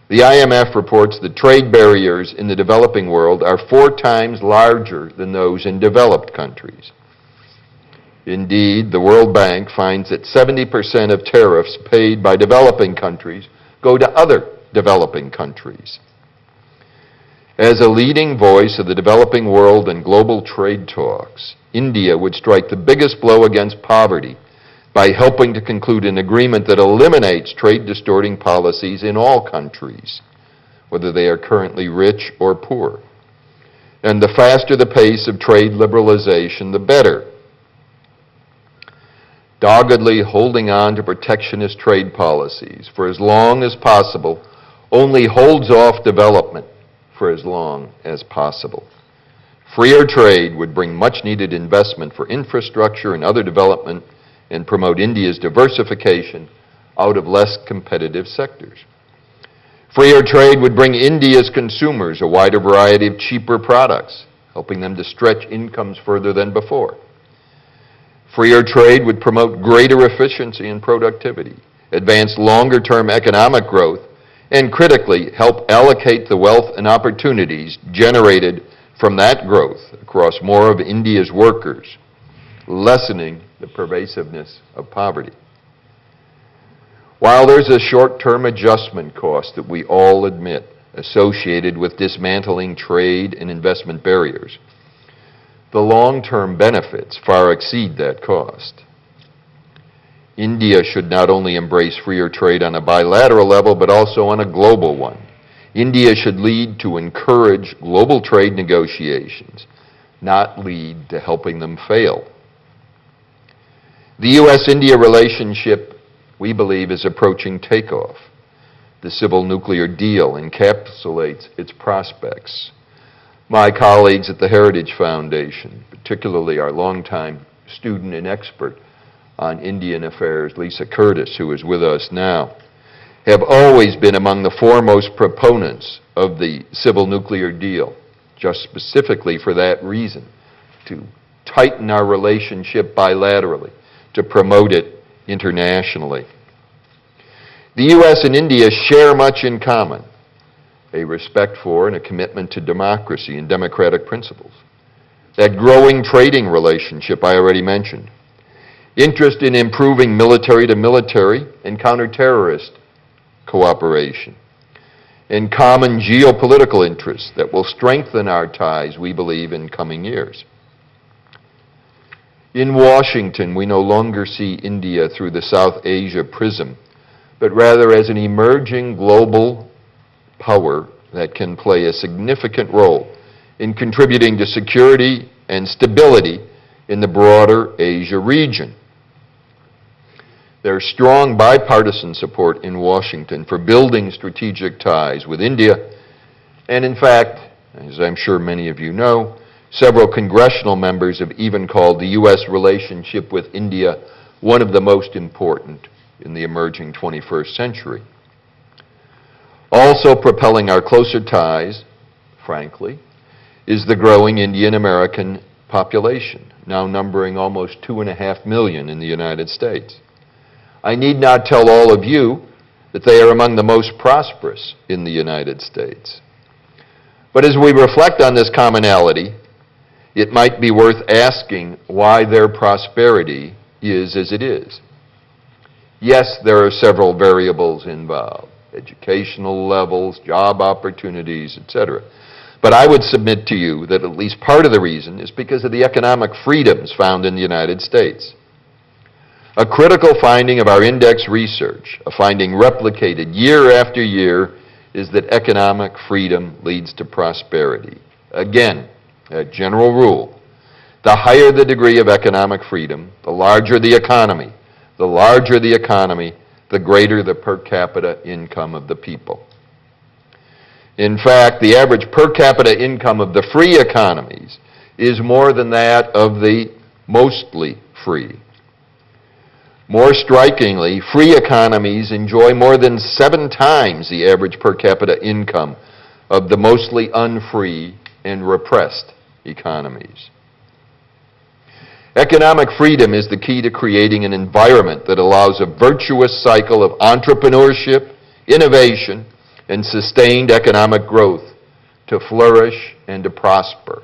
The IMF reports that trade barriers in the developing world are 4 times larger than those in developed countries. Indeed, the World Bank finds that 70% of tariffs paid by developing countries go to other developing countries. As a leading voice of the developing world in global trade talks, India would strike the biggest blow against poverty by helping to conclude an agreement that eliminates trade-distorting policies in all countries, whether they are currently rich or poor. And the faster the pace of trade liberalization, the better. Doggedly holding on to protectionist trade policies for as long as possible only holds off development for as long as possible. Freer trade would bring much-needed investment for infrastructure and other development and promote India's diversification out of less competitive sectors. Freer trade would bring India's consumers a wider variety of cheaper products, helping them to stretch incomes further than before. Freer trade would promote greater efficiency and productivity, advance longer-term economic growth, and critically help allocate the wealth and opportunities generated from that growth across more of India's workers, lessening the pervasiveness of poverty. While there's a short-term adjustment cost that we all admit associated with dismantling trade and investment barriers, the long-term benefits far exceed that cost. India should not only embrace freer trade on a bilateral level, but also on a global one. India should lead to encourage global trade negotiations, not lead to helping them fail. The U.S.-India relationship, we believe, is approaching takeoff. The civil nuclear deal encapsulates its prospects. My colleagues at the Heritage Foundation, particularly our longtime student and expert on Indian affairs, Lisa Curtis, who is with us now, have always been among the foremost proponents of the civil nuclear deal, just specifically for that reason, to tighten our relationship bilaterally, to promote it internationally. The U.S. and India share much in common, a respect for and a commitment to democracy and democratic principles. That growing trading relationship I already mentioned. Interest in improving military-to-military and counterterrorist cooperation. And common geopolitical interests that will strengthen our ties, we believe, in coming years. In Washington, we no longer see India through the South Asia prism, but rather as an emerging global power that can play a significant role in contributing to security and stability in the broader Asia region. There's strong bipartisan support in Washington for building strategic ties with India, and in fact, as I'm sure many of you know, several congressional members have even called the U.S. relationship with India one of the most important in the emerging 21st century. Also propelling our closer ties, frankly, is the growing Indian American population, now numbering almost 2.5 million in the United States. I need not tell all of you that they are among the most prosperous in the United States. But as we reflect on this commonality, it might be worth asking why their prosperity is as it is. Yes, there are several variables involved, educational levels, job opportunities, etc. But I would submit to you that at least part of the reason is because of the economic freedoms found in the United States. A critical finding of our index research, a finding replicated year after year, is that economic freedom leads to prosperity. Again, a general rule, the higher the degree of economic freedom, the larger the economy. The larger the economy, the greater the per capita income of the people. In fact, the average per capita income of the free economies is more than that of the mostly free. More strikingly, free economies enjoy more than 7 times the average per capita income of the mostly unfree and repressed economies. Economic freedom is the key to creating an environment that allows a virtuous cycle of entrepreneurship, innovation, and sustained economic growth to flourish and to prosper.